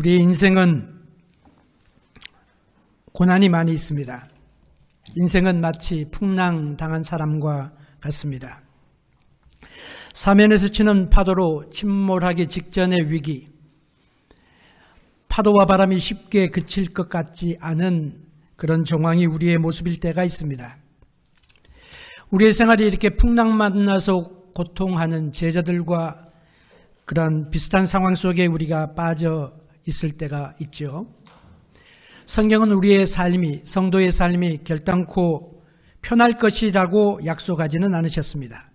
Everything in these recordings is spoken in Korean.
우리의 인생은 고난이 많이 있습니다. 인생은 마치 풍랑당한 사람과 같습니다. 사면에서 치는 파도로 침몰하기 직전의 위기, 파도와 바람이 쉽게 그칠 것 같지 않은 그런 정황이 우리의 모습일 때가 있습니다. 우리의 생활이 이렇게 풍랑 만나서 고통하는 제자들과 그런 비슷한 상황 속에 우리가 빠져 있을 때가 있죠. 성경은 우리의 삶이, 성도의 삶이 결단코 편할 것이라고 약속하지는 않으셨습니다.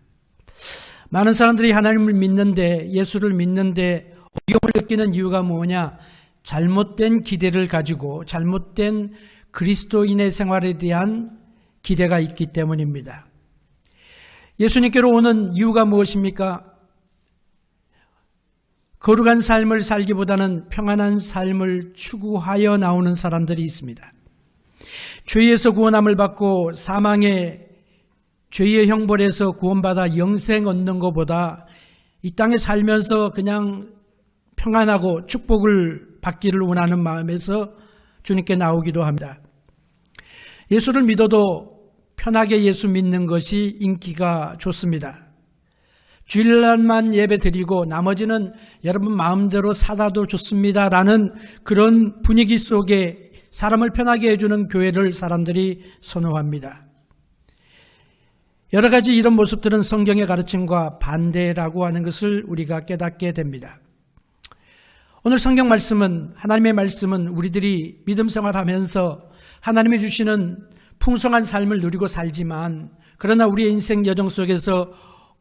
많은 사람들이 하나님을 믿는데, 예수를 믿는데 어려움을 느끼는 이유가 뭐냐? 잘못된 기대를 가지고 잘못된 그리스도인의 생활에 대한 기대가 있기 때문입니다. 예수님께로 오는 이유가 무엇입니까? 거룩한 삶을 살기보다는 평안한 삶을 추구하여 나오는 사람들이 있습니다. 죄에서 구원함을 받고 사망의 죄의 형벌에서 구원받아 영생 얻는 것보다 이 땅에 살면서 그냥 평안하고 축복을 받기를 원하는 마음에서 주님께 나오기도 합니다. 예수를 믿어도 편하게 예수 믿는 것이 인기가 좋습니다. 주일날만 예배 드리고 나머지는 여러분 마음대로 살아도 좋습니다라는 그런 분위기 속에 사람을 편하게 해주는 교회를 사람들이 선호합니다. 여러 가지 이런 모습들은 성경의 가르침과 반대라고 하는 것을 우리가 깨닫게 됩니다. 오늘 성경 말씀은, 하나님의 말씀은 우리들이 믿음 생활하면서 하나님이 주시는 풍성한 삶을 누리고 살지만, 그러나 우리의 인생 여정 속에서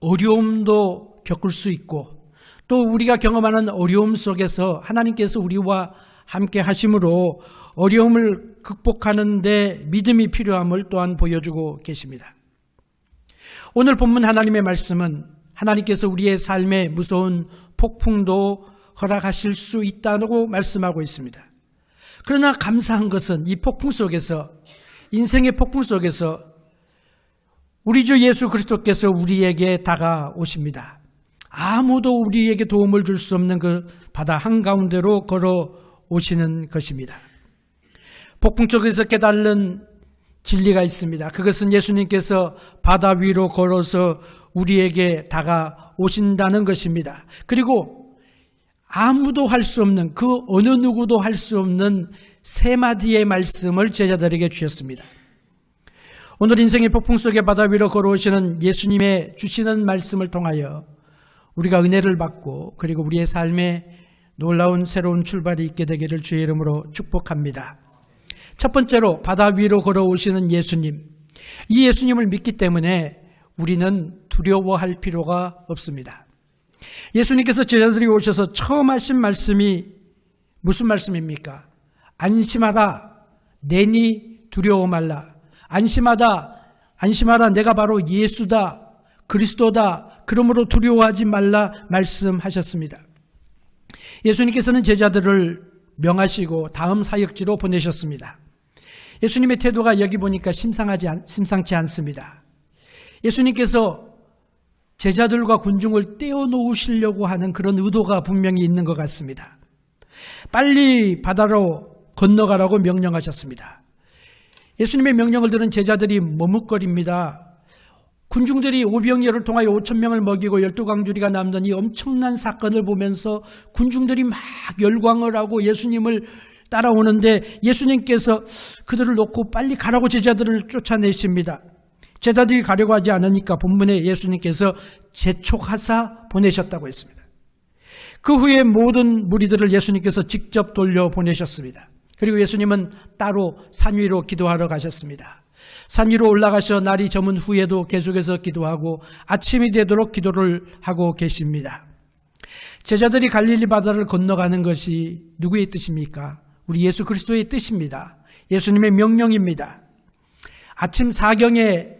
어려움도 겪을 수 있고 또 우리가 경험하는 어려움 속에서 하나님께서 우리와 함께 하심으로 어려움을 극복하는 데 믿음이 필요함을 또한 보여주고 계십니다. 오늘 본문 하나님의 말씀은 하나님께서 우리의 삶에 무서운 폭풍도 허락하실 수 있다고 말씀하고 있습니다. 그러나 감사한 것은 이 폭풍 속에서, 인생의 폭풍 속에서 우리 주 예수 그리스도께서 우리에게 다가오십니다. 아무도 우리에게 도움을 줄 수 없는 그 바다 한가운데로 걸어오시는 것입니다. 폭풍 속에서 깨달은 진리가 있습니다. 그것은 예수님께서 바다 위로 걸어서 우리에게 다가오신다는 것입니다. 그리고 아무도 할 수 없는, 그 어느 누구도 할 수 없는 세 마디의 말씀을 제자들에게 주셨습니다. 오늘 인생의 폭풍 속에 바다 위로 걸어오시는 예수님의 주시는 말씀을 통하여 우리가 은혜를 받고 그리고 우리의 삶에 놀라운 새로운 출발이 있게 되기를 주의 이름으로 축복합니다. 첫 번째로 바다 위로 걸어오시는 예수님, 이 예수님을 믿기 때문에 우리는 두려워할 필요가 없습니다. 예수님께서 제자들이 오셔서 처음 하신 말씀이 무슨 말씀입니까? 안심하라, 내니 두려워 말라. 안심하라, 내가 바로 예수다, 그리스도다, 그러므로 두려워하지 말라 말씀하셨습니다. 예수님께서는 제자들을 명하시고 다음 사역지로 보내셨습니다. 예수님의 태도가 여기 보니까 심상치 않습니다. 예수님께서 제자들과 군중을 떼어놓으시려고 하는 그런 의도가 분명히 있는 것 같습니다. 빨리 바다로 건너가라고 명령하셨습니다. 예수님의 명령을 들은 제자들이 머뭇거립니다. 군중들이 오병이어를 통하여 5,000명을 먹이고 12광주리가 남던 이 엄청난 사건을 보면서 군중들이 막 열광을 하고 예수님을 따라오는데 예수님께서 그들을 놓고 빨리 가라고 제자들을 쫓아내십니다. 제자들이 가려고 하지 않으니까 본문에 예수님께서 재촉하사 보내셨다고 했습니다. 그 후에 모든 무리들을 예수님께서 직접 돌려보내셨습니다. 그리고 예수님은 따로 산 위로 기도하러 가셨습니다. 산 위로 올라가셔 날이 저문 후에도 계속해서 기도하고 아침이 되도록 기도를 하고 계십니다. 제자들이 갈릴리 바다를 건너가는 것이 누구의 뜻입니까? 우리 예수 그리스도의 뜻입니다. 예수님의 명령입니다. 아침 4경에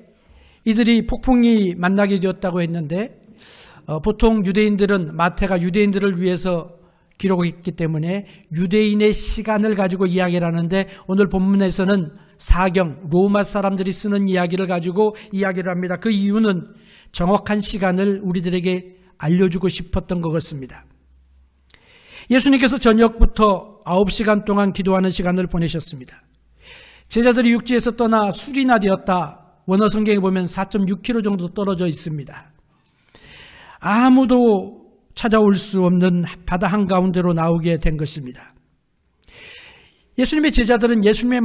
이들이 폭풍이 만나게 되었다고 했는데 보통 유대인들은 마태가 유대인들을 위해서 기록했기 때문에 유대인의 시간을 가지고 이야기를 하는데 오늘 본문에서는 4경 로마 사람들이 쓰는 이야기를 가지고 이야기를 합니다. 그 이유는 정확한 시간을 우리들에게 알려주고 싶었던 것 같습니다. 예수님께서 저녁부터 9시간 동안 기도하는 시간을 보내셨습니다. 제자들이 육지에서 떠나 수리나 되었다. 원어 성경에 보면 4.6km 정도 떨어져 있습니다. 아무도 찾아올 수 없는 바다 한가운데로 나오게 된 것입니다. 예수님의 제자들은 예수님의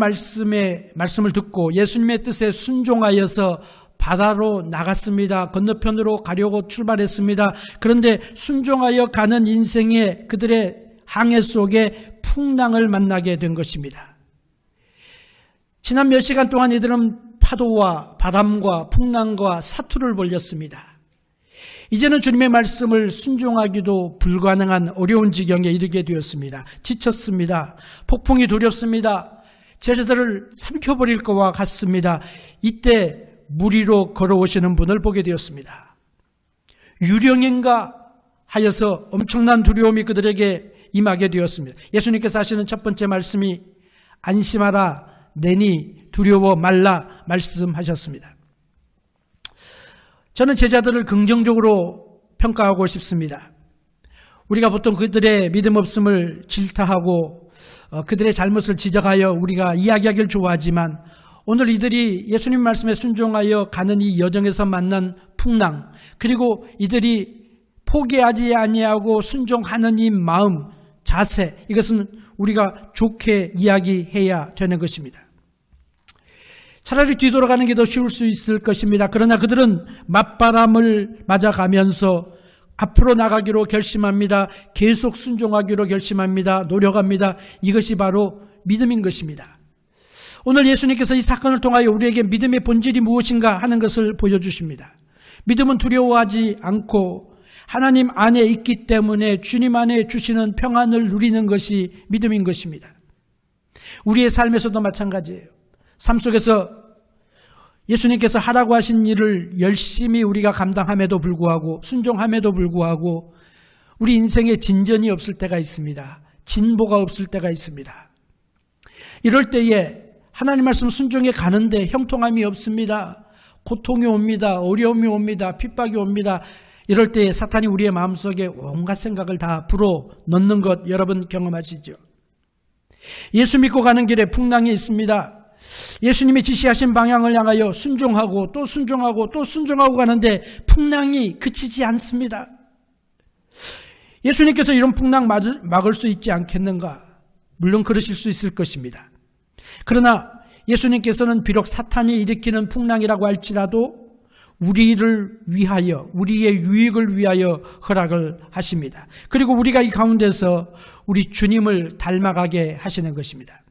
말씀을 듣고 예수님의 뜻에 순종하여서 바다로 나갔습니다. 건너편으로 가려고 출발했습니다. 그런데 순종하여 가는 인생의 그들의 항해 속에 풍랑을 만나게 된 것입니다. 지난 몇 시간 동안 이들은 파도와 바람과 풍랑과 사투를 벌였습니다. 이제는 주님의 말씀을 순종하기도 불가능한 어려운 지경에 이르게 되었습니다. 지쳤습니다. 폭풍이 두렵습니다. 제자들을 삼켜버릴 것과 같습니다. 이때 물 위로 걸어오시는 분을 보게 되었습니다. 유령인가 하여서 엄청난 두려움이 그들에게 임하게 되었습니다. 예수님께서 하시는 첫 번째 말씀이 안심하라 내니 두려워 말라 말씀하셨습니다. 저는 제자들을 긍정적으로 평가하고 싶습니다. 우리가 보통 그들의 믿음 없음을 질타하고 그들의 잘못을 지적하여 우리가 이야기하기를 좋아하지만 오늘 이들이 예수님 말씀에 순종하여 가는 이 여정에서 만난 풍랑, 그리고 이들이 포기하지 아니하고 순종하는 이 마음, 자세, 이것은 우리가 좋게 이야기해야 되는 것입니다. 차라리 뒤돌아가는 게 더 쉬울 수 있을 것입니다. 그러나 그들은 맞바람을 맞아가면서 앞으로 나가기로 결심합니다. 계속 순종하기로 결심합니다. 노력합니다. 이것이 바로 믿음인 것입니다. 오늘 예수님께서 이 사건을 통하여 우리에게 믿음의 본질이 무엇인가 하는 것을 보여주십니다. 믿음은 두려워하지 않고 하나님 안에 있기 때문에 주님 안에 주시는 평안을 누리는 것이 믿음인 것입니다. 우리의 삶에서도 마찬가지예요. 삶 속에서 예수님께서 하라고 하신 일을 열심히 우리가 감당함에도 불구하고 순종함에도 불구하고 우리 인생에 진전이 없을 때가 있습니다. 진보가 없을 때가 있습니다. 이럴 때에 하나님 말씀 순종해 가는데 형통함이 없습니다. 고통이 옵니다. 어려움이 옵니다. 핍박이 옵니다. 이럴 때에 사탄이 우리의 마음속에 온갖 생각을 다 불어넣는 것 여러분 경험하시죠? 예수 믿고 가는 길에 풍랑이 있습니다. 예수님이 지시하신 방향을 향하여 순종하고 또 순종하고 또 순종하고 가는데 풍랑이 그치지 않습니다. 예수님께서 이런 풍랑 막을 수 있지 않겠는가? 물론 그러실 수 있을 것입니다. 그러나 예수님께서는 비록 사탄이 일으키는 풍랑이라고 할지라도 우리를 위하여, 우리의 유익을 위하여 허락을 하십니다. 그리고 우리가 이 가운데서 우리 주님을 닮아가게 하시는 것입니다.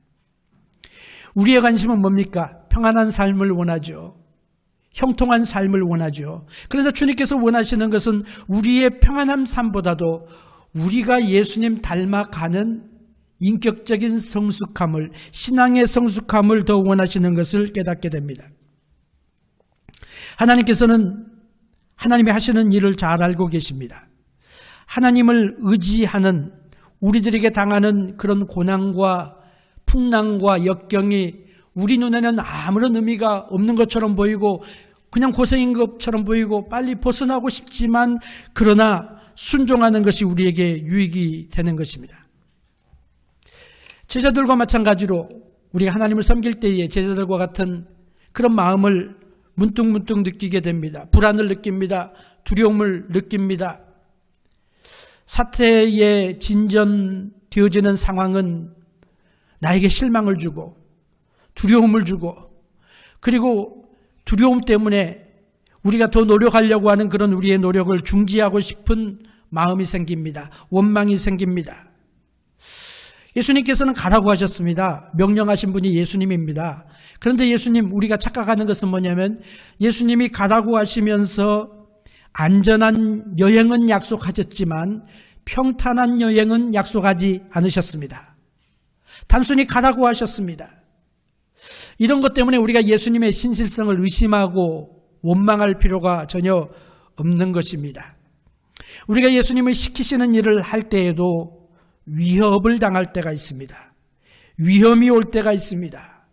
우리의 관심은 뭡니까? 평안한 삶을 원하죠. 형통한 삶을 원하죠. 그래서 주님께서 원하시는 것은 우리의 평안한 삶보다도 우리가 예수님 닮아가는 인격적인 성숙함을, 신앙의 성숙함을 더 원하시는 것을 깨닫게 됩니다. 하나님께서는 하나님이 하시는 일을 잘 알고 계십니다. 하나님을 의지하는 우리들에게 당하는 그런 고난과 풍랑과 역경이 우리 눈에는 아무런 의미가 없는 것처럼 보이고 그냥 고생인 것처럼 보이고 빨리 벗어나고 싶지만 그러나 순종하는 것이 우리에게 유익이 되는 것입니다. 제자들과 마찬가지로 우리가 하나님을 섬길 때에 제자들과 같은 그런 마음을 문득문득 느끼게 됩니다. 불안을 느낍니다. 두려움을 느낍니다. 사태에 진전되어지는 상황은 나에게 실망을 주고 두려움을 주고 그리고 두려움 때문에 우리가 더 노력하려고 하는 그런 우리의 노력을 중지하고 싶은 마음이 생깁니다. 원망이 생깁니다. 예수님께서는 가라고 하셨습니다. 명령하신 분이 예수님입니다. 그런데 예수님, 우리가 착각하는 것은 뭐냐면 예수님이 가라고 하시면서 안전한 여행은 약속하셨지만 평탄한 여행은 약속하지 않으셨습니다. 단순히 가라고 하셨습니다. 이런 것 때문에 우리가 예수님의 신실성을 의심하고 원망할 필요가 전혀 없는 것입니다. 우리가 예수님을 시키시는 일을 할 때에도 위협을 당할 때가 있습니다. 위험이 올 때가 있습니다.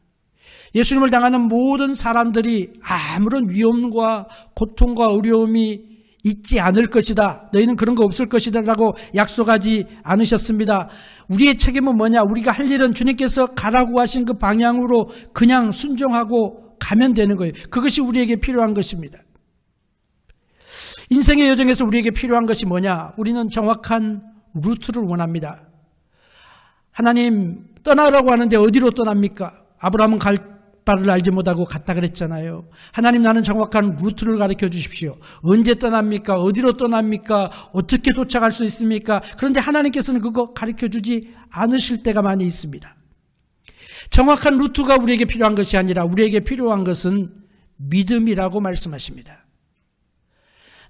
예수님을 당하는 모든 사람들이 아무런 위험과 고통과 어려움이 있지 않을 것이다. 너희는 그런 거 없을 것이다 라고 약속하지 않으셨습니다. 우리의 책임은 뭐냐? 우리가 할 일은 주님께서 가라고 하신 그 방향으로 그냥 순종하고 가면 되는 거예요. 그것이 우리에게 필요한 것입니다. 인생의 여정에서 우리에게 필요한 것이 뭐냐? 우리는 정확한 루트를 원합니다. 하나님 떠나라고 하는데 어디로 떠납니까? 아브라함은 갈 바를 알지 못하고 갔다 그랬잖아요. 하나님 나는 정확한 루트를 가르쳐 주십시오. 언제 떠납니까? 어디로 떠납니까? 어떻게 도착할 수 있습니까? 그런데 하나님께서는 그거 가르쳐 주지 않으실 때가 많이 있습니다. 정확한 루트가 우리에게 필요한 것이 아니라 우리에게 필요한 것은 믿음이라고 말씀하십니다.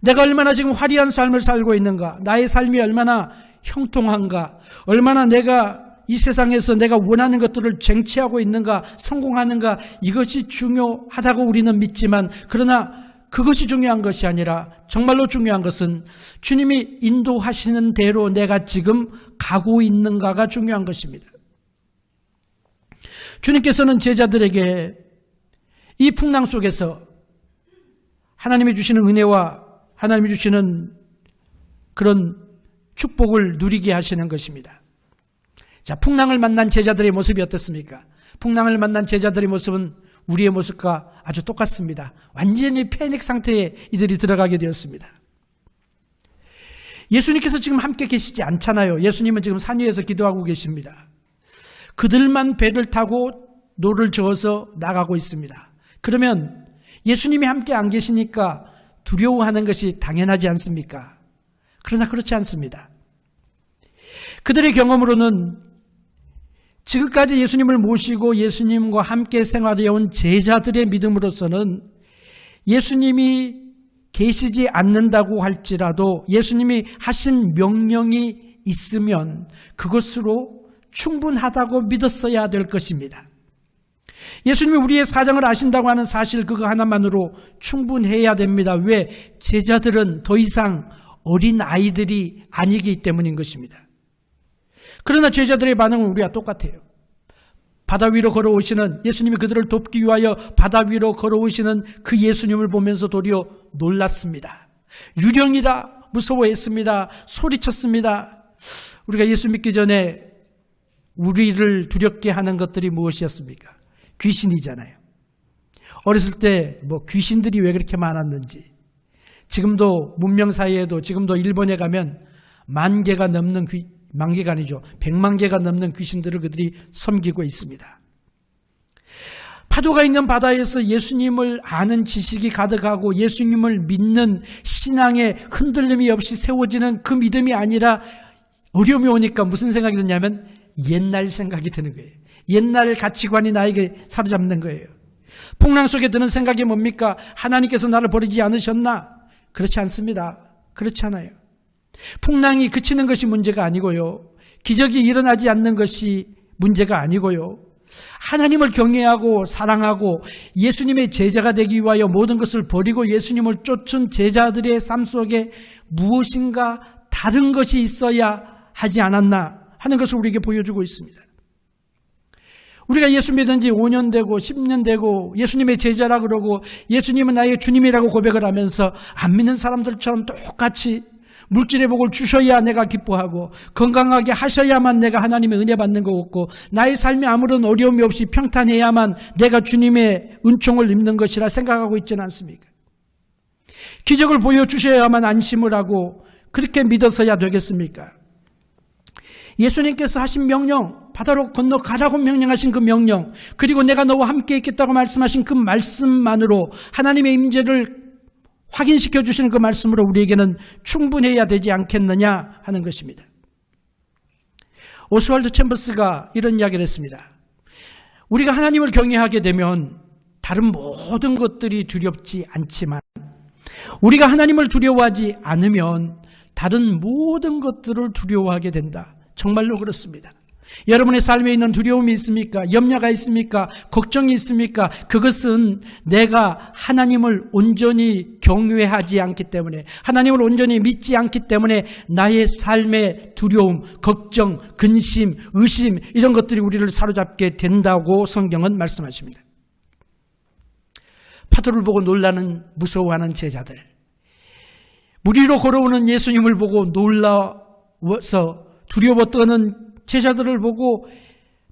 내가 얼마나 지금 화려한 삶을 살고 있는가? 나의 삶이 얼마나 형통한가? 얼마나 내가 이 세상에서 내가 원하는 것들을 쟁취하고 있는가, 성공하는가, 이것이 중요하다고 우리는 믿지만, 그러나 그것이 중요한 것이 아니라 정말로 중요한 것은 주님이 인도하시는 대로 내가 지금 가고 있는가가 중요한 것입니다. 주님께서는 제자들에게 이 풍랑 속에서 하나님이 주시는 은혜와 하나님이 주시는 그런 축복을 누리게 하시는 것입니다. 자, 풍랑을 만난 제자들의 모습이 어떻습니까? 풍랑을 만난 제자들의 모습은 우리의 모습과 아주 똑같습니다. 완전히 패닉 상태에 이들이 들어가게 되었습니다. 예수님께서 지금 함께 계시지 않잖아요. 예수님은 지금 산 위에서 기도하고 계십니다. 그들만 배를 타고 노를 저어서 나가고 있습니다. 그러면 예수님이 함께 안 계시니까 두려워하는 것이 당연하지 않습니까? 그러나 그렇지 않습니다. 그들의 경험으로는 지금까지 예수님을 모시고 예수님과 함께 생활해온 제자들의 믿음으로서는 예수님이 계시지 않는다고 할지라도 예수님이 하신 명령이 있으면 그것으로 충분하다고 믿었어야 될 것입니다. 예수님이 우리의 사정을 아신다고 하는 사실 그거 하나만으로 충분해야 됩니다. 왜? 제자들은 더 이상 어린 아이들이 아니기 때문인 것입니다. 그러나 제자들의 반응은 우리와 똑같아요. 바다 위로 걸어오시는 예수님이 그들을 돕기 위하여 바다 위로 걸어오시는 그 예수님을 보면서 도리어 놀랐습니다. 유령이라 무서워했습니다. 소리쳤습니다. 우리가 예수 믿기 전에 우리를 두렵게 하는 것들이 무엇이었습니까? 귀신이잖아요. 어렸을 때 귀신들이 왜 그렇게 많았는지, 지금도 문명 사이에도 지금도 일본에 가면 10,000개가 넘는 10,000개가 아니죠. 100만 개가 넘는 귀신들을 그들이 섬기고 있습니다. 파도가 있는 바다에서 예수님을 아는 지식이 가득하고 예수님을 믿는 신앙에 흔들림이 없이 세워지는 그 믿음이 아니라 어려움이 오니까 무슨 생각이 드냐면 옛날 생각이 드는 거예요. 옛날 가치관이 나에게 사로잡는 거예요. 풍랑 속에 드는 생각이 뭡니까? 하나님께서 나를 버리지 않으셨나? 그렇지 않습니다. 그렇지 않아요. 풍랑이 그치는 것이 문제가 아니고요. 기적이 일어나지 않는 것이 문제가 아니고요. 하나님을 경외하고 사랑하고 예수님의 제자가 되기 위하여 모든 것을 버리고 예수님을 쫓은 제자들의 삶 속에 무엇인가 다른 것이 있어야 하지 않았나 하는 것을 우리에게 보여주고 있습니다. 우리가 예수 믿은 지 5년 되고 10년 되고 예수님의 제자라 그러고 예수님은 나의 주님이라고 고백을 하면서 안 믿는 사람들처럼 똑같이 물질의 복을 주셔야 내가 기뻐하고 건강하게 하셔야만 내가 하나님의 은혜 받는 것 같고 나의 삶에 아무런 어려움이 없이 평탄해야만 내가 주님의 은총을 입는 것이라 생각하고 있지는 않습니까? 기적을 보여주셔야만 안심을 하고 그렇게 믿어서야 되겠습니까? 예수님께서 하신 명령, 바다로 건너가라고 명령하신 그 명령, 그리고 내가 너와 함께 있겠다고 말씀하신 그 말씀만으로 하나님의 임재를 확인시켜 주시는 그 말씀으로 우리에게는 충분해야 되지 않겠느냐 하는 것입니다. 오스왈드 챔버스가 이런 이야기를 했습니다. 우리가 하나님을 경외하게 되면 다른 모든 것들이 두렵지 않지만 우리가 하나님을 두려워하지 않으면 다른 모든 것들을 두려워하게 된다. 정말로 그렇습니다. 여러분의 삶에 있는 두려움이 있습니까? 염려가 있습니까? 걱정이 있습니까? 그것은 내가 하나님을 온전히 경외하지 않기 때문에, 하나님을 온전히 믿지 않기 때문에 나의 삶의 두려움, 걱정, 근심, 의심 이런 것들이 우리를 사로잡게 된다고 성경은 말씀하십니다. 파도를 보고 놀라는 무서워하는 제자들, 물 위로 걸어오는 예수님을 보고 놀라워서 두려워 떠는 제자들을 보고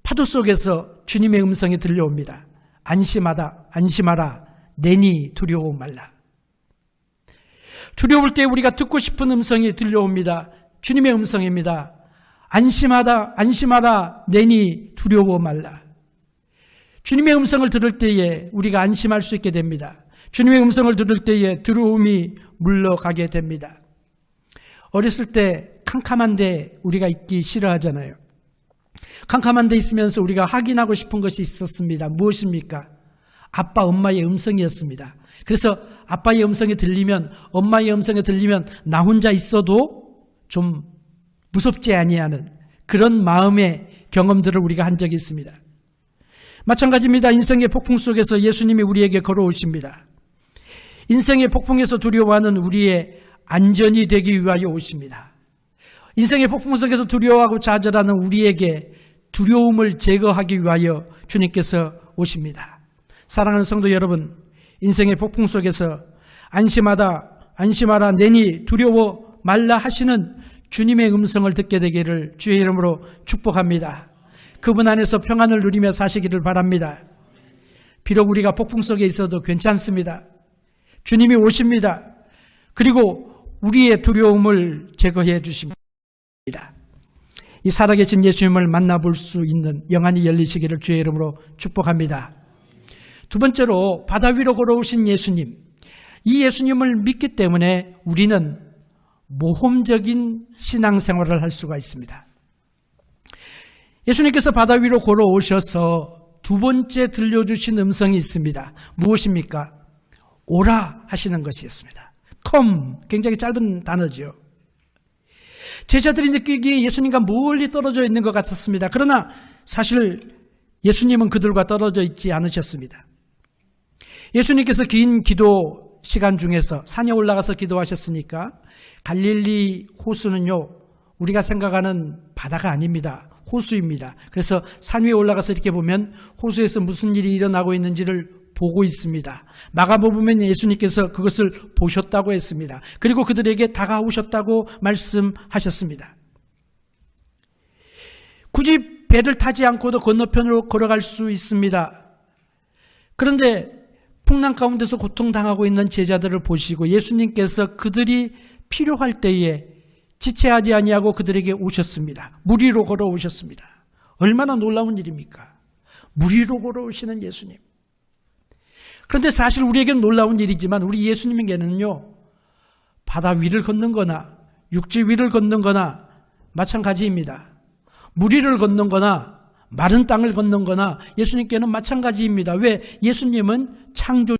파도 속에서 주님의 음성이 들려옵니다. 안심하다, 안심하라, 내니 두려워 말라. 두려울 때 우리가 듣고 싶은 음성이 들려옵니다. 주님의 음성입니다. 안심하다, 안심하라, 내니 두려워 말라. 주님의 음성을 들을 때에 우리가 안심할 수 있게 됩니다. 주님의 음성을 들을 때에 두려움이 물러가게 됩니다. 어렸을 때 캄캄한 데 우리가 있기 싫어하잖아요. 캄캄한 데 있으면서 우리가 확인하고 싶은 것이 있었습니다. 무엇입니까? 아빠, 엄마의 음성이었습니다. 그래서 아빠의 음성이 들리면, 엄마의 음성이 들리면 나 혼자 있어도 좀 무섭지 아니하는 그런 마음의 경험들을 우리가 한 적이 있습니다. 마찬가지입니다. 인생의 폭풍 속에서 예수님이 우리에게 걸어오십니다. 인생의 폭풍에서 두려워하는 우리의 안전이 되기 위하여 오십니다. 인생의 폭풍 속에서 두려워하고 좌절하는 우리에게 두려움을 제거하기 위하여 주님께서 오십니다. 사랑하는 성도 여러분, 인생의 폭풍 속에서 안심하다, 안심하라, 내니 두려워 말라 하시는 주님의 음성을 듣게 되기를 주의 이름으로 축복합니다. 그분 안에서 평안을 누리며 사시기를 바랍니다. 비록 우리가 폭풍 속에 있어도 괜찮습니다. 주님이 오십니다. 그리고 우리의 두려움을 제거해 주십니다. 이 살아계신 예수님을 만나볼 수 있는 영안이 열리시기를 주의 이름으로 축복합니다. 두 번째로 바다 위로 걸어오신 예수님, 이 예수님을 믿기 때문에 우리는 모험적인 신앙생활을 할 수가 있습니다. 예수님께서 바다 위로 걸어오셔서 두 번째 들려주신 음성이 있습니다. 무엇입니까? 오라 하시는 것이었습니다. come, 굉장히 짧은 단어죠. 제자들이 느끼기에 예수님과 멀리 떨어져 있는 것 같았습니다. 그러나 사실 예수님은 그들과 떨어져 있지 않으셨습니다. 예수님께서 긴 기도 시간 중에서 산에 올라가서 기도하셨으니까 갈릴리 호수는요, 우리가 생각하는 바다가 아닙니다. 호수입니다. 그래서 산 위에 올라가서 이렇게 보면 호수에서 무슨 일이 일어나고 있는지를 보고 있습니다. 마가복음에 예수님께서 그것을 보셨다고 했습니다. 그리고 그들에게 다가오셨다고 말씀하셨습니다. 굳이 배를 타지 않고도 건너편으로 걸어갈 수 있습니다. 그런데 풍랑 가운데서 고통당하고 있는 제자들을 보시고 예수님께서 그들이 필요할 때에 지체하지 아니하고 그들에게 오셨습니다. 물 위로 걸어오셨습니다. 얼마나 놀라운 일입니까? 물 위로 걸어오시는 예수님. 그런데 사실 우리에게는 놀라운 일이지만 우리 예수님에게는요, 바다 위를 걷는 거나 육지 위를 걷는 거나 마찬가지입니다. 물 위를 걷는 거나 마른 땅을 걷는 거나 예수님께는 마찬가지입니다. 왜? 예수님은 창조.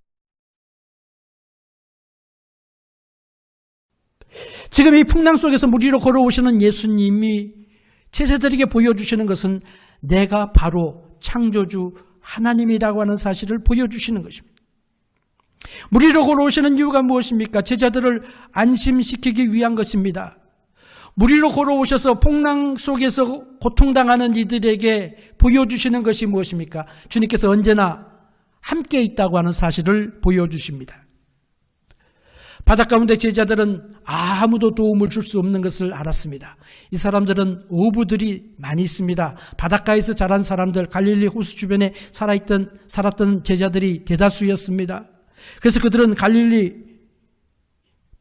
지금 이 풍랑 속에서 물 위로 걸어오시는 예수님이 제자들에게 보여주시는 것은 내가 바로 창조주 하나님이라고 하는 사실을 보여주시는 것입니다. 물 위로 걸어오시는 이유가 무엇입니까? 제자들을 안심시키기 위한 것입니다. 물 위로 걸어오셔서 풍랑 속에서 고통당하는 이들에게 보여주시는 것이 무엇입니까? 주님께서 언제나 함께 있다고 하는 사실을 보여주십니다. 바다 가운데 제자들은 아무도 도움을 줄 수 없는 것을 알았습니다. 이 사람들은 어부들이 많이 있습니다. 바닷가에서 자란 사람들, 갈릴리 호수 주변에 살았던 제자들이 대다수였습니다. 그래서 그들은 갈릴리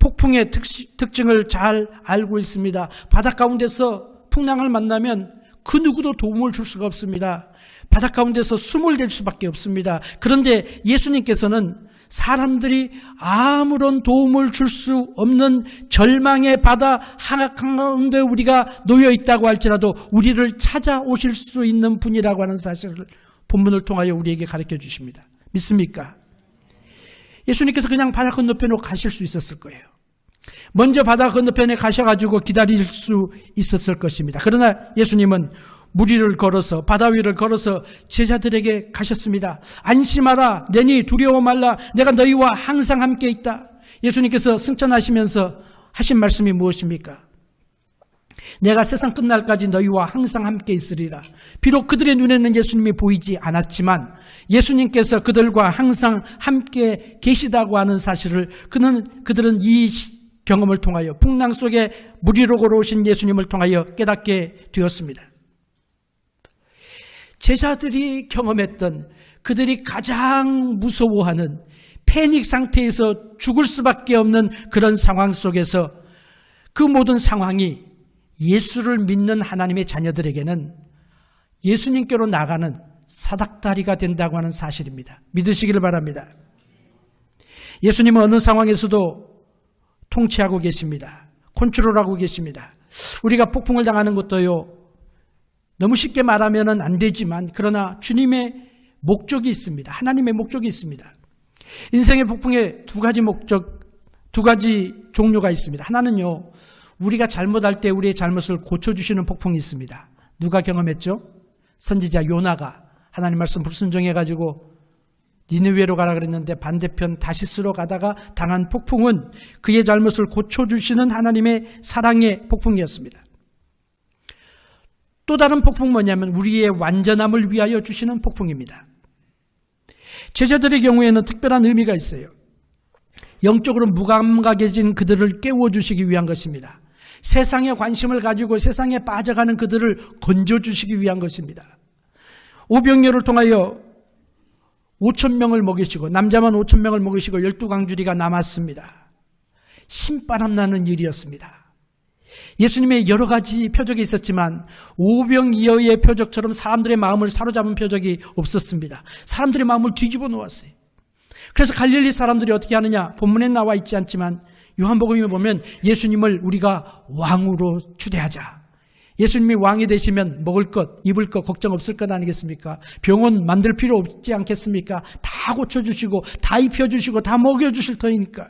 폭풍의 특징을 잘 알고 있습니다. 바다 가운데서 풍랑을 만나면 그 누구도 도움을 줄 수가 없습니다. 바다 가운데서 숨을 댈 수밖에 없습니다. 그런데 예수님께서는 사람들이 아무런 도움을 줄 수 없는 절망의 바다 한가운데 우리가 놓여 있다고 할지라도 우리를 찾아오실 수 있는 분이라고 하는 사실을 본문을 통하여 우리에게 가르쳐 주십니다. 믿습니까? 예수님께서 그냥 바다 건너편으로 가실 수 있었을 거예요. 먼저 바다 건너편에 가셔가지고 기다릴 수 있었을 것입니다. 그러나 예수님은 물 위를 걸어서, 바다 위를 걸어서 제자들에게 가셨습니다. 안심하라, 내니 두려워 말라, 내가 너희와 항상 함께 있다. 예수님께서 승천하시면서 하신 말씀이 무엇입니까? 내가 세상 끝날까지 너희와 항상 함께 있으리라. 비록 그들의 눈에는 예수님이 보이지 않았지만 예수님께서 그들과 항상 함께 계시다고 하는 사실을 그들은 이 경험을 통하여 풍랑 속에 물 위로 걸어오신 예수님을 통하여 깨닫게 되었습니다. 제자들이 경험했던 그들이 가장 무서워하는 패닉 상태에서 죽을 수밖에 없는 그런 상황 속에서 그 모든 상황이 예수를 믿는 하나님의 자녀들에게는 예수님께로 나가는 사닥다리가 된다고 하는 사실입니다. 믿으시기를 바랍니다. 예수님은 어느 상황에서도 통치하고 계십니다. 컨트롤하고 계십니다. 우리가 폭풍을 당하는 것도요, 너무 쉽게 말하면 안 되지만 그러나 주님의 목적이 있습니다. 하나님의 목적이 있습니다. 인생의 폭풍에 두 가지 종류가 있습니다. 하나는요, 우리가 잘못할 때 우리의 잘못을 고쳐주시는 폭풍이 있습니다. 누가 경험했죠? 선지자 요나가 하나님 말씀 불순종해가지고 니느웨로 가라 그랬는데 반대편 다시스로 가다가 당한 폭풍은 그의 잘못을 고쳐주시는 하나님의 사랑의 폭풍이었습니다. 또 다른 폭풍은 뭐냐면 우리의 완전함을 위하여 주시는 폭풍입니다. 제자들의 경우에는 특별한 의미가 있어요. 영적으로 무감각해진 그들을 깨워주시기 위한 것입니다. 세상에 관심을 가지고 세상에 빠져가는 그들을 건져주시기 위한 것입니다. 오병이어를 통하여 5,000명을 먹이시고 남자만 5,000명을 먹이시고 12광주리가 남았습니다. 신바람 나는 일이었습니다. 예수님의 여러 가지 표적이 있었지만 오병이어의 표적처럼 사람들의 마음을 사로잡은 표적이 없었습니다. 사람들의 마음을 뒤집어 놓았어요. 그래서 갈릴리 사람들이 어떻게 하느냐, 본문에 나와 있지 않지만 요한복음에 보면 예수님을 우리가 왕으로 추대하자. 예수님이 왕이 되시면 먹을 것, 입을 것 걱정 없을 것 아니겠습니까? 병원 만들 필요 없지 않겠습니까? 다 고쳐주시고 다 입혀주시고 다 먹여주실 터이니까.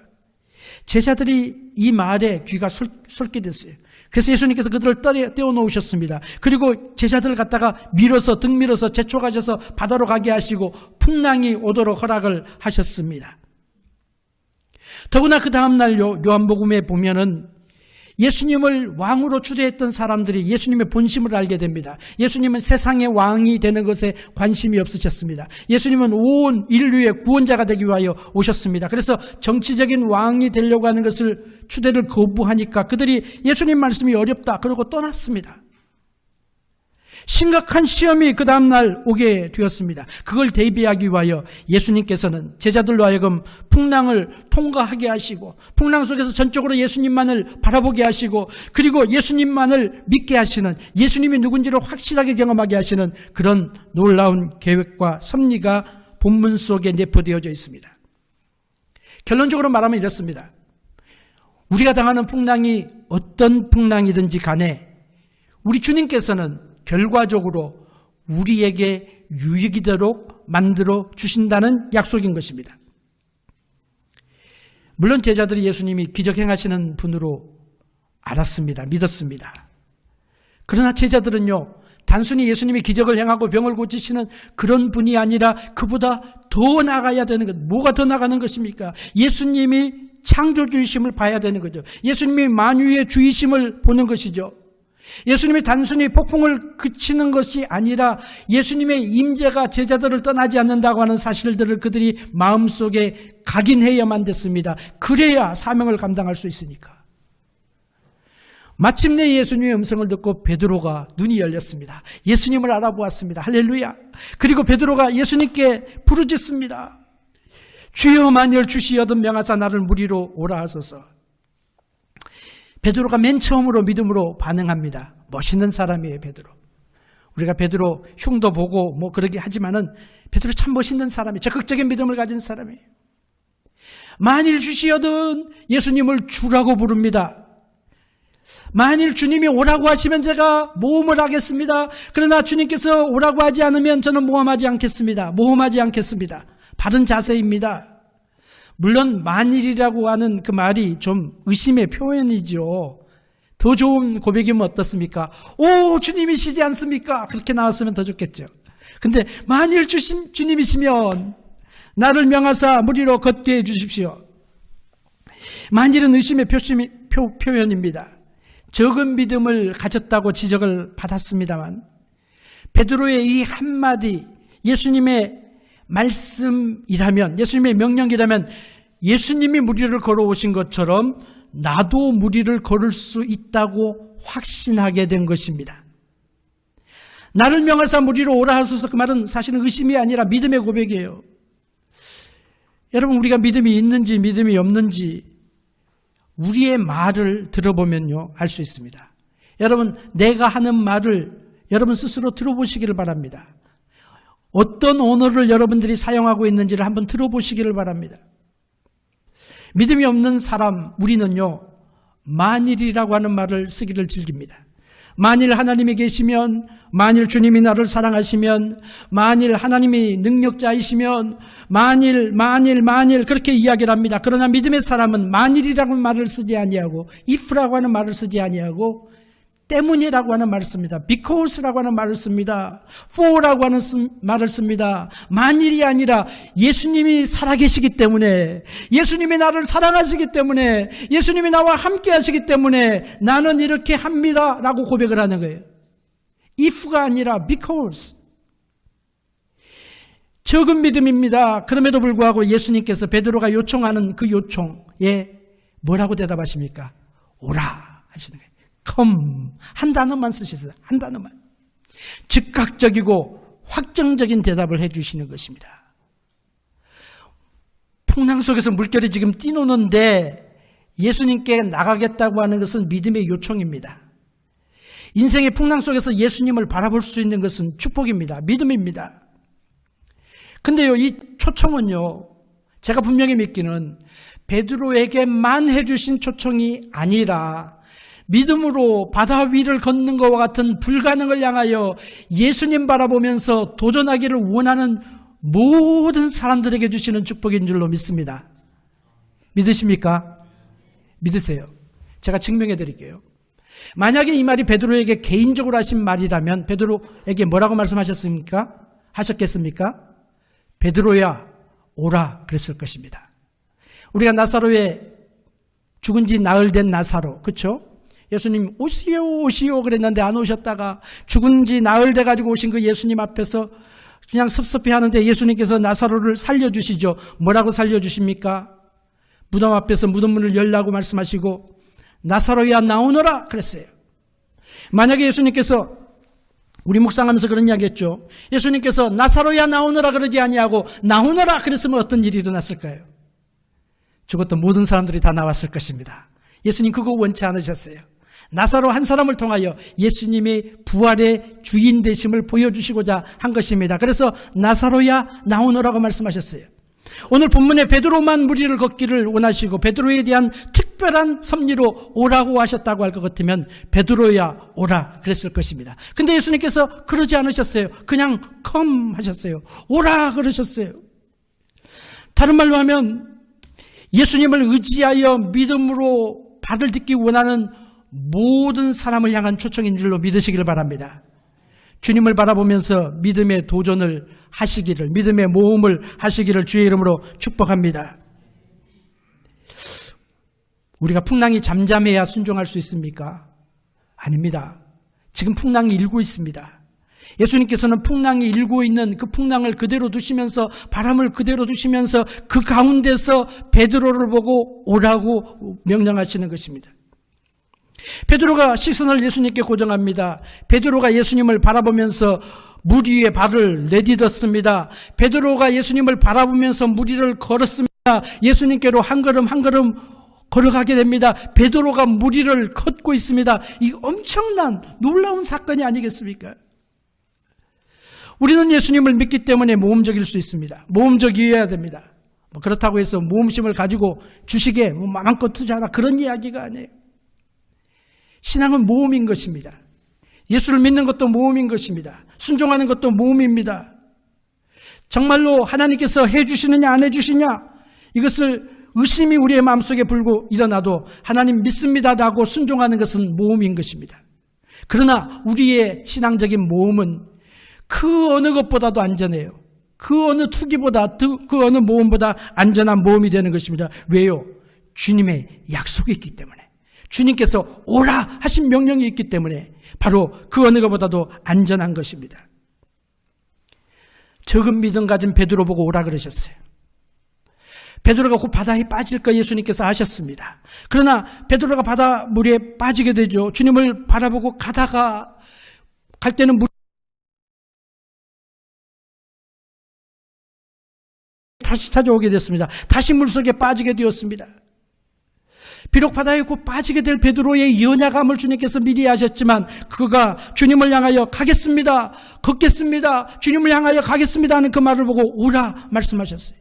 제자들이 이 말에 귀가 솔깃했어요. 그래서 예수님께서 그들을 떼어놓으셨습니다. 그리고 제자들을 갖다가 등 밀어서 제촉하셔서 바다로 가게 하시고 풍랑이 오도록 허락을 하셨습니다. 더구나 그 다음날요, 요한복음에 보면은 예수님을 왕으로 추대했던 사람들이 예수님의 본심을 알게 됩니다. 예수님은 세상의 왕이 되는 것에 관심이 없으셨습니다. 예수님은 온 인류의 구원자가 되기 위하여 오셨습니다. 그래서 정치적인 왕이 되려고 하는 것을 추대를 거부하니까 그들이 예수님 말씀이 어렵다 그러고 떠났습니다. 심각한 시험이 그 다음날 오게 되었습니다. 그걸 대비하기 위하여 예수님께서는 제자들로 하여금 풍랑을 통과하게 하시고 풍랑 속에서 전적으로 예수님만을 바라보게 하시고 그리고 예수님만을 믿게 하시는, 예수님이 누군지를 확실하게 경험하게 하시는 그런 놀라운 계획과 섭리가 본문 속에 내포되어져 있습니다. 결론적으로 말하면 이렇습니다. 우리가 당하는 풍랑이 어떤 풍랑이든지 간에 우리 주님께서는 결과적으로 우리에게 유익이 되도록 만들어 주신다는 약속인 것입니다. 물론 제자들이 예수님이 기적 행하시는 분으로 알았습니다. 믿었습니다. 그러나 제자들은요, 단순히 예수님이 기적을 행하고 병을 고치시는 그런 분이 아니라 그보다 더 나가야 되는 것. 뭐가 더 나가는 것입니까? 예수님이 창조주이심을 봐야 되는 거죠. 예수님이 만유의 주이심을 보는 것이죠. 예수님이 단순히 폭풍을 그치는 것이 아니라 예수님의 임재가 제자들을 떠나지 않는다고 하는 사실들을 그들이 마음속에 각인해야만 됐습니다. 그래야 사명을 감당할 수 있으니까. 마침내 예수님의 음성을 듣고 베드로가 눈이 열렸습니다. 예수님을 알아보았습니다. 할렐루야. 그리고 베드로가 예수님께 부르짖습니다. 주여 만일 주시여든 명하사 나를 물 위로 오라 하소서. 베드로가 맨 처음으로 믿음으로 반응합니다. 멋있는 사람이에요, 베드로. 우리가 베드로 흉도 보고 뭐 그러게 하지만은 베드로 참 멋있는 사람이에요. 적극적인 믿음을 가진 사람이에요. 만일 주시여든 예수님을 주라고 부릅니다. 만일 주님이 오라고 하시면 제가 모험을 하겠습니다. 그러나 주님께서 오라고 하지 않으면 저는 모험하지 않겠습니다. 바른 자세입니다. 물론 만일이라고 하는 그 말이 좀 의심의 표현이죠. 더 좋은 고백이면 어떻습니까? 오, 주님이시지 않습니까? 그렇게 나왔으면 더 좋겠죠. 근데 만일 주님이시면 나를 명하사 물 위로 걷게 해주십시오. 만일은 의심의 표현입니다. 적은 믿음을 가졌다고 지적을 받았습니다만 베드로의 이 한마디, 예수님의 말씀이라면, 예수님의 명령이라면 예수님이 물 위를 걸어오신 것처럼 나도 무리를 걸을 수 있다고 확신하게 된 것입니다. 나를 명하사 무리로 오라 하소서, 그 말은 사실은 의심이 아니라 믿음의 고백이에요. 여러분, 우리가 믿음이 있는지 믿음이 없는지 우리의 말을 들어보면요, 알 수 있습니다. 여러분, 내가 하는 말을 여러분 스스로 들어보시기를 바랍니다. 어떤 언어를 여러분들이 사용하고 있는지를 한번 들어보시기를 바랍니다. 믿음이 없는 사람, 우리는요, 만일이라고 하는 말을 쓰기를 즐깁니다. 만일 하나님이 계시면, 만일 주님이 나를 사랑하시면, 만일 하나님이 능력자이시면, 만일 그렇게 이야기를 합니다. 그러나 믿음의 사람은 만일이라고 하는 말을 쓰지 아니하고 if라고 하는 말을 쓰지 아니하고 때문이라고 하는 말을 씁니다. because라고 하는 말을 씁니다. for라고 하는 말을 씁니다. 만일이 아니라 예수님이 살아계시기 때문에, 예수님이 나를 사랑하시기 때문에, 예수님이 나와 함께 하시기 때문에 나는 이렇게 합니다 라고 고백을 하는 거예요. if가 아니라 because. 적은 믿음입니다. 그럼에도 불구하고 예수님께서 베드로가 요청하는 그 요청에 뭐라고 대답하십니까? 오라 하시는 거예요. come. 한 단어만 쓰셨어요. 한 단어만. 즉각적이고 확정적인 대답을 해주시는 것입니다. 풍랑 속에서 물결이 지금 뛰노는데 예수님께 나가겠다고 하는 것은 믿음의 요청입니다. 인생의 풍랑 속에서 예수님을 바라볼 수 있는 것은 축복입니다. 믿음입니다. 근데요, 이 초청은요, 제가 분명히 믿기는 베드로에게만 해주신 초청이 아니라 믿음으로 바다 위를 걷는 것과 같은 불가능을 향하여 예수님 바라보면서 도전하기를 원하는 모든 사람들에게 주시는 축복인 줄로 믿습니다. 믿으십니까? 믿으세요. 제가 증명해 드릴게요. 만약에 이 말이 베드로에게 개인적으로 하신 말이라면 베드로에게 뭐라고 말씀하셨습니까? 하셨겠습니까? 베드로야 오라 그랬을 것입니다. 우리가 나사로의 죽은 지 나흘 된 나사로, 그렇죠? 예수님 오시오 그랬는데 안 오셨다가 죽은 지 나흘 돼가지고 오신 그 예수님 앞에서 그냥 섭섭해 하는데 예수님께서 나사로를 살려주시죠. 뭐라고 살려주십니까? 무덤 앞에서 무덤문을 열라고 말씀하시고 나사로야 나오너라 그랬어요. 만약에 예수님께서, 우리 묵상하면서 그런 이야기 했죠. 예수님께서 나사로야 나오너라 그러지 아니하고 나오너라 그랬으면 어떤 일이 일어났을까요? 죽었던 모든 사람들이 다 나왔을 것입니다. 예수님 그거 원치 않으셨어요. 나사로 한 사람을 통하여 예수님의 부활의 주인 되심을 보여주시고자 한 것입니다. 그래서 나사로야 나오너라고 말씀하셨어요. 오늘 본문에 베드로만 무리를 걷기를 원하시고 베드로에 대한 특별한 섭리로 오라고 하셨다고 할 것 같으면 베드로야 오라 그랬을 것입니다. 근데 예수님께서 그러지 않으셨어요. 그냥 come 하셨어요. 오라 그러셨어요. 다른 말로 하면 예수님을 의지하여 믿음으로 발을 딛기 원하는 모든 사람을 향한 초청인 줄로 믿으시기를 바랍니다. 주님을 바라보면서 믿음의 도전을 하시기를, 믿음의 모험을 하시기를 주의 이름으로 축복합니다. 우리가 풍랑이 잠잠해야 순종할 수 있습니까? 아닙니다. 지금 풍랑이 일고 있습니다. 예수님께서는 풍랑이 일고 있는 그 풍랑을 그대로 두시면서, 바람을 그대로 두시면서 그 가운데서 베드로를 보고 오라고 명령하시는 것입니다. 베드로가 시선을 예수님께 고정합니다. 베드로가 예수님을 바라보면서 물 위에 발을 내딛었습니다. 베드로가 예수님을 바라보면서 물 위를 걸었습니다. 예수님께로 한 걸음 한 걸음 걸어가게 됩니다. 베드로가 물 위를 걷고 있습니다. 이 엄청난 놀라운 사건이 아니겠습니까? 우리는 예수님을 믿기 때문에 모험적일 수 있습니다. 모험적이어야 됩니다. 그렇다고 해서 모험심을 가지고 주식에 마음껏 투자하라 그런 이야기가 아니에요. 신앙은 모험인 것입니다. 예수를 믿는 것도 모험인 것입니다. 순종하는 것도 모험입니다. 정말로 하나님께서 해주시느냐 안 해주시냐 이것을 의심이 우리의 마음속에 불고 일어나도 하나님 믿습니다라고 순종하는 것은 모험인 것입니다. 그러나 우리의 신앙적인 모험은 그 어느 것보다도 안전해요. 그 어느 투기보다, 그 어느 모험보다 안전한 모험이 되는 것입니다. 왜요? 주님의 약속이 있기 때문에. 주님께서 오라 하신 명령이 있기 때문에 바로 그 어느 것보다도 안전한 것입니다. 적은 믿음 가진 베드로 보고 오라 그러셨어요. 베드로가 곧 바다에 빠질 거 예수님께서 아셨습니다. 그러나 베드로가 바다 물에 빠지게 되죠. 주님을 바라보고 가다가 갈 때는 물 다시 찾아오게 됐습니다. 다시 물속에 빠지게 되었습니다. 비록 바다에 곧 빠지게 될 베드로의 연약함을 주님께서 미리 아셨지만 그가 주님을 향하여 가겠습니다. 걷겠습니다. 주님을 향하여 가겠습니다 하는 그 말을 보고 오라 말씀하셨어요.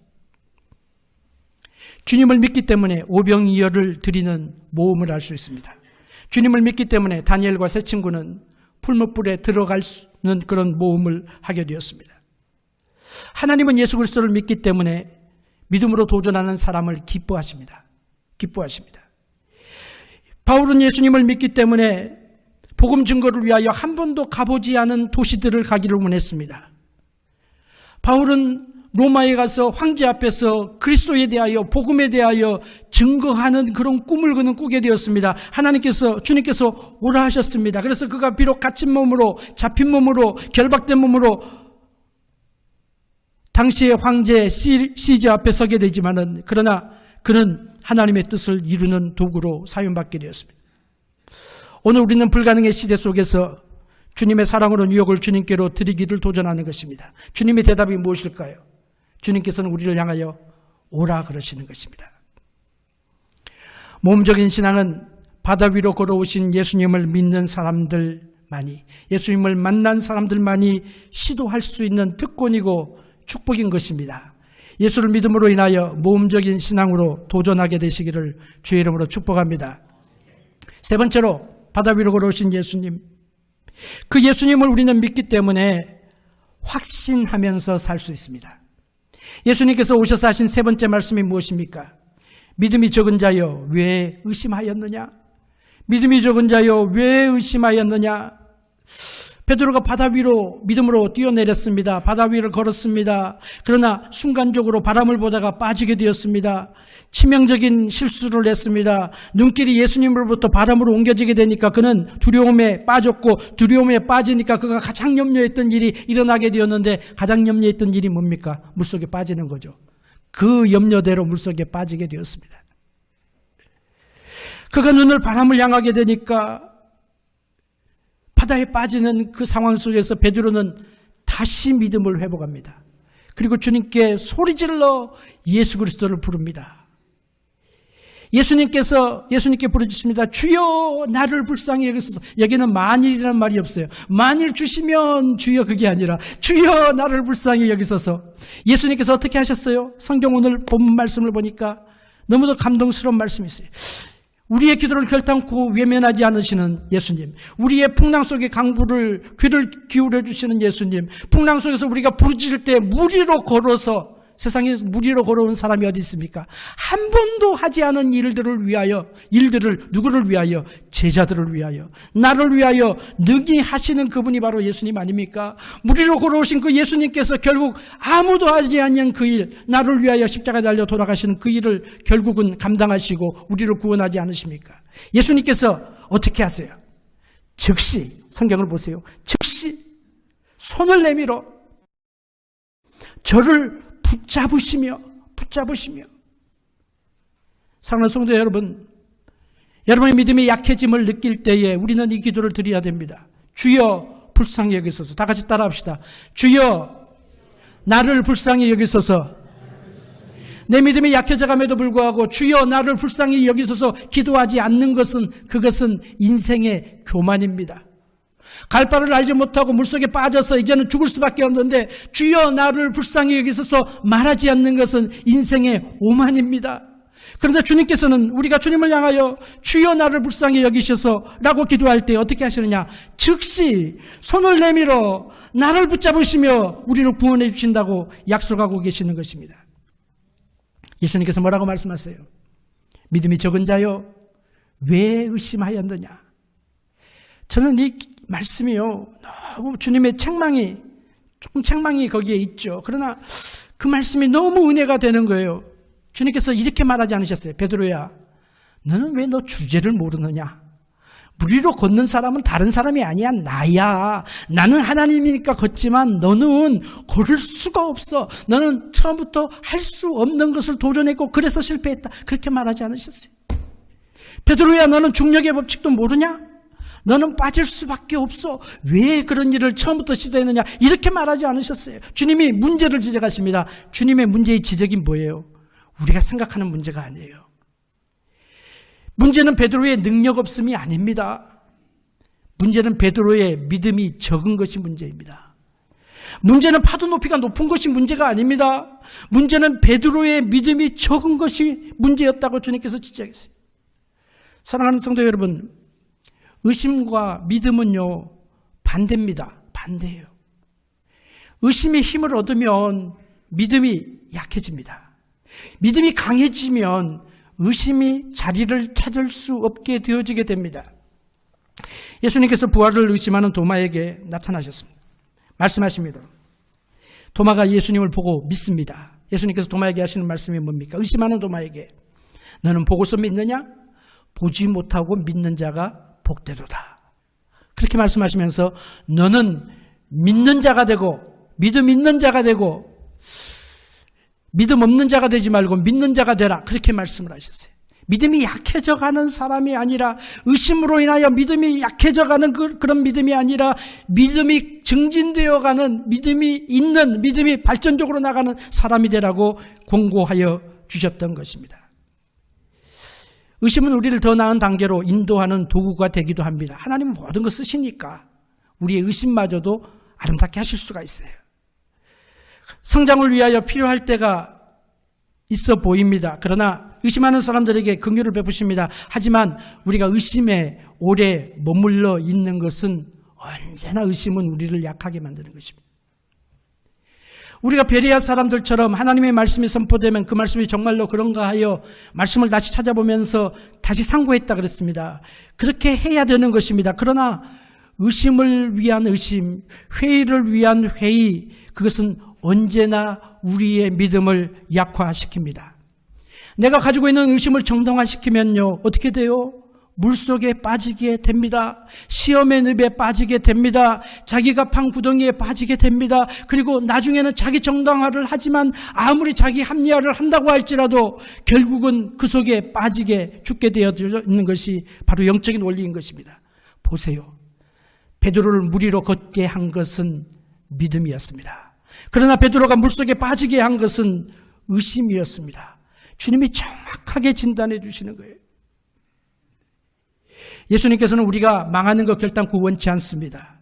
주님을 믿기 때문에 오병이어를 드리는 모험을 할 수 있습니다. 주님을 믿기 때문에 다니엘과 세 친구는 풀무불에 들어갈 수 있는 그런 모험을 하게 되었습니다. 하나님은 예수 그리스도를 믿기 때문에 믿음으로 도전하는 사람을 기뻐하십니다. 바울은 예수님을 믿기 때문에 복음 증거를 위하여 한 번도 가보지 않은 도시들을 가기를 원했습니다. 바울은 로마에 가서 황제 앞에서 그리스도에 대하여 복음에 대하여 증거하는 그런 꿈을 그는 꾸게 되었습니다. 주님께서 오라 하셨습니다. 그래서 그가 비록 갇힌 몸으로, 잡힌 몸으로, 결박된 몸으로 당시의 황제 시저 앞에 서게 되지만은 그러나 그는 하나님의 뜻을 이루는 도구로 사용받게 되었습니다. 오늘 우리는 불가능의 시대 속에서 주님의 사랑으로 유혹을 주님께로 드리기를 도전하는 것입니다. 주님의 대답이 무엇일까요? 주님께서는 우리를 향하여 오라 그러시는 것입니다. 모험적인 신앙은 바다 위로 걸어오신 예수님을 믿는 사람들만이, 예수님을 만난 사람들만이 시도할 수 있는 특권이고 축복인 것입니다. 예수를 믿음으로 인하여 모험적인 신앙으로 도전하게 되시기를 주의 이름으로 축복합니다. 세 번째로 바다 위로 걸어오신 예수님, 그 예수님을 우리는 믿기 때문에 확신하면서 살 수 있습니다. 예수님께서 오셔서 하신 세 번째 말씀이 무엇입니까? 믿음이 적은 자여 왜 의심하였느냐? 믿음이 적은 자여 왜 의심하였느냐? 베드로가 바다 위로 믿음으로 뛰어내렸습니다. 바다 위를 걸었습니다. 그러나 순간적으로 바람을 보다가 빠지게 되었습니다. 치명적인 실수를 했습니다. 눈길이 예수님으로부터 바람으로 옮겨지게 되니까 그는 두려움에 빠졌고, 두려움에 빠지니까 그가 가장 염려했던 일이 일어나게 되었는데, 가장 염려했던 일이 뭡니까? 물속에 빠지는 거죠. 그 염려대로 물속에 빠지게 되었습니다. 그가 눈을 바람을 향하게 되니까 바다에 빠지는 그 상황 속에서 베드로는 다시 믿음을 회복합니다. 그리고 주님께 소리질러 예수 그리스도를 부릅니다. 예수님께 부르짖습니다. 주여 나를 불쌍히 여기소서. 여기는 만일이라는 말이 없어요. 만일 주시면 주여, 그게 아니라 주여 나를 불쌍히 여기소서. 예수님께서 어떻게 하셨어요? 성경 오늘 본 말씀을 보니까 너무도 감동스러운 말씀이 있어요. 우리의 기도를 결단코 외면하지 않으시는 예수님, 우리의 풍랑 속의 강물을 귀를 기울여 주시는 예수님, 풍랑 속에서 우리가 부르짖을 때 무리로 걸어서, 세상에 무리로 걸어온 사람이 어디 있습니까? 한 번도 하지 않은 일들을 누구를 위하여? 제자들을 위하여, 나를 위하여 능히 하시는 그분이 바로 예수님 아닙니까? 무리로 걸어오신 그 예수님께서 결국 아무도 하지 않는 그 일, 나를 위하여 십자가에 달려 돌아가시는 그 일을 결국은 감당하시고 우리를 구원하지 않으십니까? 예수님께서 어떻게 하세요? 즉시, 성경을 보세요. 즉시 손을 내밀어 저를 붙잡으시며 사랑하는 성도 여러분, 여러분의 믿음의 약해짐을 느낄 때에 우리는 이 기도를 드려야 됩니다. 주여 불쌍히 여기소서. 다 같이 따라합시다. 주여 나를 불쌍히 여기소서. 내 믿음이 약해져감에도 불구하고 주여 나를 불쌍히 여기소서 기도하지 않는 것은, 그것은 인생의 교만입니다. 갈 바를 알지 못하고 물속에 빠져서 이제는 죽을 수밖에 없는데 주여 나를 불쌍히 여기소서 말하지 않는 것은 인생의 오만입니다. 그런데 주님께서는 우리가 주님을 향하여 주여 나를 불쌍히 여기셔서 라고 기도할 때 어떻게 하시느냐? 즉시 손을 내밀어 나를 붙잡으시며 우리를 구원해 주신다고 약속하고 계시는 것입니다. 예수님께서 뭐라고 말씀하세요? 믿음이 적은 자여 왜 의심하였느냐? 저는 이 말씀이요, 너무 주님의 책망이 거기에 있죠. 그러나 그 말씀이 너무 은혜가 되는 거예요. 주님께서 이렇게 말하지 않으셨어요. 베드로야, 너는 왜 너 주제를 모르느냐? 무리로 걷는 사람은 다른 사람이 아니야, 나야. 나는 하나님이니까 걷지만 너는 걸을 수가 없어. 너는 처음부터 할 수 없는 것을 도전했고 그래서 실패했다. 그렇게 말하지 않으셨어요. 베드로야, 너는 중력의 법칙도 모르냐? 너는 빠질 수밖에 없어. 왜 그런 일을 처음부터 시도했느냐? 이렇게 말하지 않으셨어요. 주님이 문제를 지적하십니다. 주님의 문제의 지적이 뭐예요? 우리가 생각하는 문제가 아니에요. 문제는 베드로의 능력 없음이 아닙니다. 문제는 베드로의 믿음이 적은 것이 문제입니다. 문제는 파도 높이가 높은 것이 문제가 아닙니다. 문제는 베드로의 믿음이 적은 것이 문제였다고 주님께서 지적했어요. 사랑하는 성도 여러분, 의심과 믿음은요, 반대입니다. 반대예요. 의심이 힘을 얻으면 믿음이 약해집니다. 믿음이 강해지면 의심이 자리를 찾을 수 없게 되어지게 됩니다. 예수님께서 부활을 의심하는 도마에게 나타나셨습니다. 말씀하십니다. 도마가 예수님을 보고 믿습니다. 예수님께서 도마에게 하시는 말씀이 뭡니까? 의심하는 도마에게 너는 보고서 믿느냐? 보지 못하고 믿는 자가 복되도다. 그렇게 말씀하시면서 너는 믿는 자가 되고 믿음 있는 자가 되고 믿음 없는 자가 되지 말고 믿는 자가 되라. 그렇게 말씀을 하셨어요. 믿음이 약해져가는 사람이 아니라 의심으로 인하여 믿음이 약해져가는 그런 믿음이 아니라 믿음이 증진되어가는 믿음이 있는 믿음이 발전적으로 나가는 사람이 되라고 공고하여 주셨던 것입니다. 의심은 우리를 더 나은 단계로 인도하는 도구가 되기도 합니다. 하나님은 모든 걸 쓰시니까 우리의 의심마저도 아름답게 하실 수가 있어요. 성장을 위하여 필요할 때가 있어 보입니다. 그러나 의심하는 사람들에게 긍휼을 베푸십니다. 하지만 우리가 의심에 오래 머물러 있는 것은 언제나 의심은 우리를 약하게 만드는 것입니다. 우리가 베레아 사람들처럼 하나님의 말씀이 선포되면 그 말씀이 정말로 그런가 하여 말씀을 다시 찾아보면서 다시 상고했다 그랬습니다. 그렇게 해야 되는 것입니다. 그러나 의심을 위한 의심, 회의를 위한 회의, 그것은 언제나 우리의 믿음을 약화시킵니다. 내가 가지고 있는 의심을 정당화시키면요, 어떻게 돼요? 물속에 빠지게 됩니다. 시험의 늪에 빠지게 됩니다. 자기가 판 구덩이에 빠지게 됩니다. 그리고 나중에는 자기 정당화를 하지만 아무리 자기 합리화를 한다고 할지라도 결국은 그 속에 빠지게 죽게 되어 있는 것이 바로 영적인 원리인 것입니다. 보세요. 베드로를 무리로 걷게 한 것은 믿음이었습니다. 그러나 베드로가 물속에 빠지게 한 것은 의심이었습니다. 주님이 정확하게 진단해 주시는 거예요. 예수님께서는 우리가 망하는 것 결단코 원치 않습니다.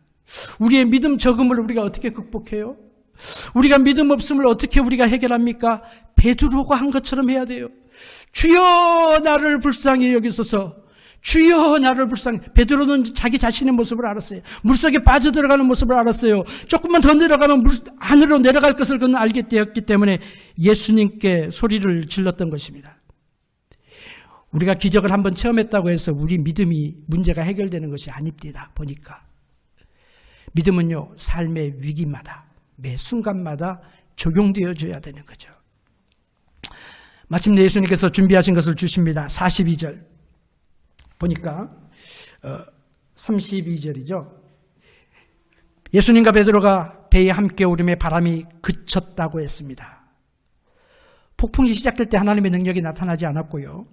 우리의 믿음 적음을 우리가 어떻게 극복해요? 우리가 믿음 없음을 어떻게 우리가 해결합니까? 베드로가 한 것처럼 해야 돼요. 주여 나를 불쌍히 여기소서. 주여 나를 불쌍히. 베드로는 자기 자신의 모습을 알았어요. 물속에 빠져들어가는 모습을 알았어요. 조금만 더 내려가면 물 안으로 내려갈 것을 그는 알게 되었기 때문에 예수님께 소리를 질렀던 것입니다. 우리가 기적을 한번 체험했다고 해서 우리 믿음이 문제가 해결되는 것이 아닙니다. 보니까 믿음은요, 삶의 위기마다 매 순간마다 적용되어져야 되는 거죠. 마침내 예수님께서 준비하신 것을 주십니다. 42절 보니까 32절이죠. 예수님과 베드로가 배에 함께 오름에 바람이 그쳤다고 했습니다. 폭풍이 시작될 때 하나님의 능력이 나타나지 않았고요.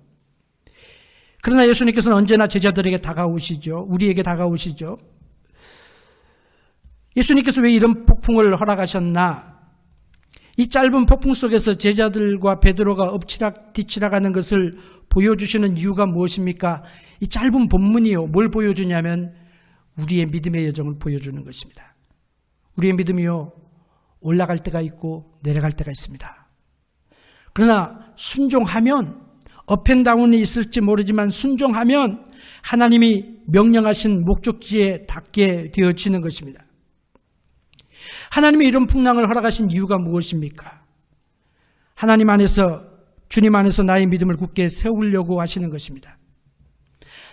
그러나 예수님께서는 언제나 제자들에게 다가오시죠. 우리에게 다가오시죠. 예수님께서 왜 이런 폭풍을 허락하셨나? 이 짧은 폭풍 속에서 제자들과 베드로가 엎치락 뒤치락 하는 것을 보여주시는 이유가 무엇입니까? 이 짧은 본문이요, 뭘 보여주냐면 우리의 믿음의 여정을 보여주는 것입니다. 우리의 믿음이요, 올라갈 때가 있고 내려갈 때가 있습니다. 그러나 순종하면, 업앤다운이 있을지 모르지만 순종하면 하나님이 명령하신 목적지에 닿게 되어지는 것입니다. 하나님이 이런 풍랑을 허락하신 이유가 무엇입니까? 하나님 안에서, 주님 안에서 나의 믿음을 굳게 세우려고 하시는 것입니다.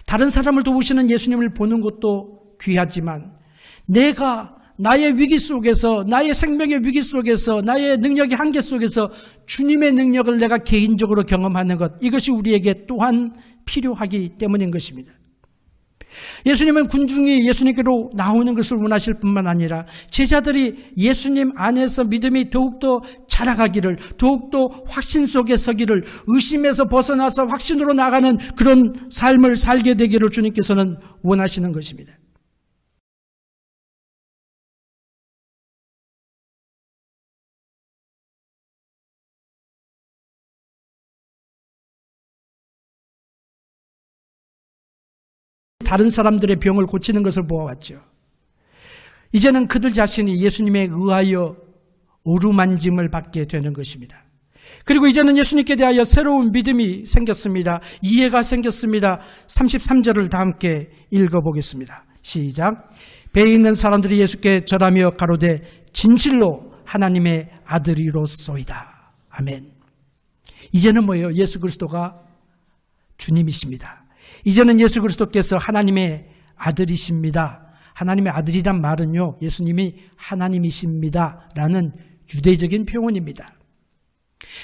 다른 사람을 도우시는 예수님을 보는 것도 귀하지만 내가 나의 위기 속에서, 나의 생명의 위기 속에서, 나의 능력의 한계 속에서 주님의 능력을 내가 개인적으로 경험하는 것, 이것이 우리에게 또한 필요하기 때문인 것입니다. 예수님은 군중이 예수님께로 나오는 것을 원하실 뿐만 아니라 제자들이 예수님 안에서 믿음이 더욱더 자라가기를, 더욱더 확신 속에 서기를, 의심에서 벗어나서 확신으로 나가는 그런 삶을 살게 되기를 주님께서는 원하시는 것입니다. 다른 사람들의 병을 고치는 것을 보아왔죠. 이제는 그들 자신이 예수님에 의하여 어루만짐을 받게 되는 것입니다. 그리고 이제는 예수님께 대하여 새로운 믿음이 생겼습니다. 이해가 생겼습니다. 33절을 다 함께 읽어보겠습니다. 시작. 배에 있는 사람들이 예수께 절하며 가로되 진실로 하나님의 아들이로소이다. 아멘. 이제는 뭐예요? 예수 그리스도가 주님이십니다. 이제는 예수 그리스도께서 하나님의 아들이십니다. 하나님의 아들이란 말은요, 예수님이 하나님이십니다 라는 유대적인 표현입니다.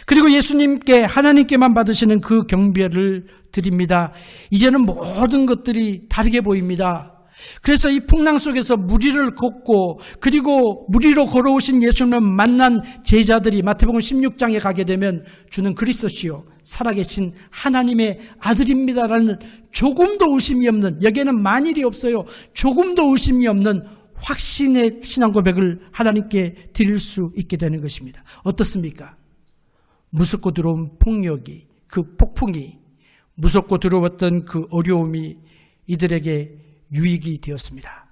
그리고 예수님께, 하나님께만 받으시는 그 경배를 드립니다. 이제는 모든 것들이 다르게 보입니다. 그래서 이 풍랑 속에서 무리를 걷고, 그리고 무리로 걸어오신 예수님을 만난 제자들이 마태복음 16장에 가게 되면 주는 그리스도시요 살아계신 하나님의 아들입니다라는 조금도 의심이 없는, 여기에는 만일이 없어요, 조금도 의심이 없는 확신의 신앙 고백을 하나님께 드릴 수 있게 되는 것입니다. 어떻습니까? 무섭고 들어온 폭력이, 그 폭풍이, 무섭고 들어왔던 그 어려움이 이들에게 유익이 되었습니다.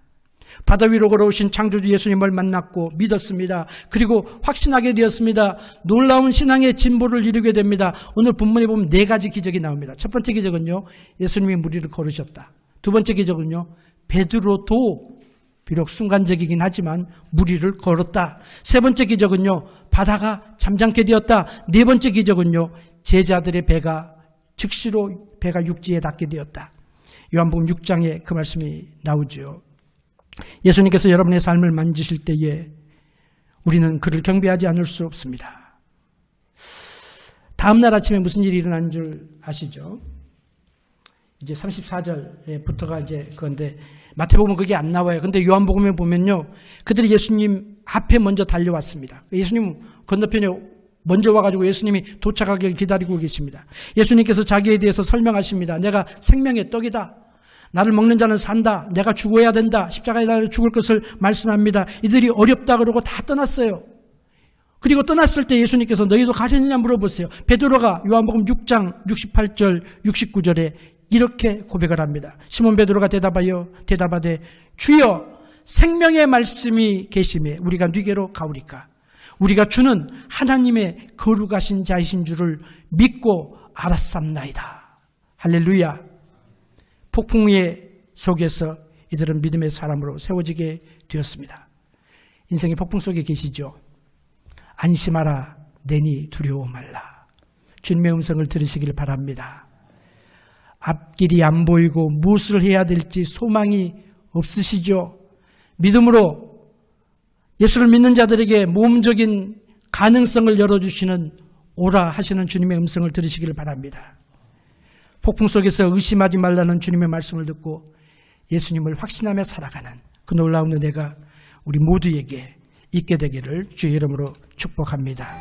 바다 위로 걸어오신 창조주 예수님을 만났고 믿었습니다. 그리고 확신하게 되었습니다. 놀라운 신앙의 진보를 이루게 됩니다. 오늘 본문에 보면 4가지 기적이 나옵니다. 첫 번째 기적은요, 예수님이 무리를 걸으셨다. 두 번째 기적은요, 베드로도 비록 순간적이긴 하지만 무리를 걸었다. 세 번째 기적은요, 바다가 잠잠게 되었다. 네 번째 기적은요, 제자들의 배가 즉시로 배가 육지에 닿게 되었다. 요한복음 6장에 그 말씀이 나오죠. 예수님께서 여러분의 삶을 만지실 때에 우리는 그를 경배하지 않을 수 없습니다. 다음 날 아침에 무슨 일이 일어난 줄 아시죠? 이제 34절부터가 이제 그건데 마태복음은 그게 안 나와요. 근데 요한복음에 보면요, 그들이 예수님 앞에 먼저 달려왔습니다. 예수님 건너편에 먼저 와가지고 예수님이 도착하기를 기다리고 계십니다. 예수님께서 자기에 대해서 설명하십니다. 내가 생명의 떡이다. 나를 먹는 자는 산다. 내가 죽어야 된다. 십자가에 달려 죽을 것을 말씀합니다. 이들이 어렵다 그러고 다 떠났어요. 그리고 떠났을 때 예수님께서 너희도 가려느냐 물어보세요. 베드로가 요한복음 6장 68절 69절에 이렇게 고백을 합니다. 시몬 베드로가 대답하되 주여 생명의 말씀이 계심에 우리가 네게로 가오리까. 우리가 주는 하나님의 거룩하신 자이신 줄을 믿고 알았삼나이다. 할렐루야. 폭풍 위에 속에서 이들은 믿음의 사람으로 세워지게 되었습니다. 인생의 폭풍 속에 계시죠. 안심하라 내니 두려워 말라. 주님의 음성을 들으시길 바랍니다. 앞길이 안 보이고 무엇을 해야 될지 소망이 없으시죠. 믿음으로 예수를 믿는 자들에게 모험적인 가능성을 열어주시는 오라 하시는 주님의 음성을 들으시길 바랍니다. 폭풍 속에서 의심하지 말라는 주님의 말씀을 듣고 예수님을 확신하며 살아가는 그 놀라운 은혜가 우리 모두에게 있게 되기를 주의 이름으로 축복합니다.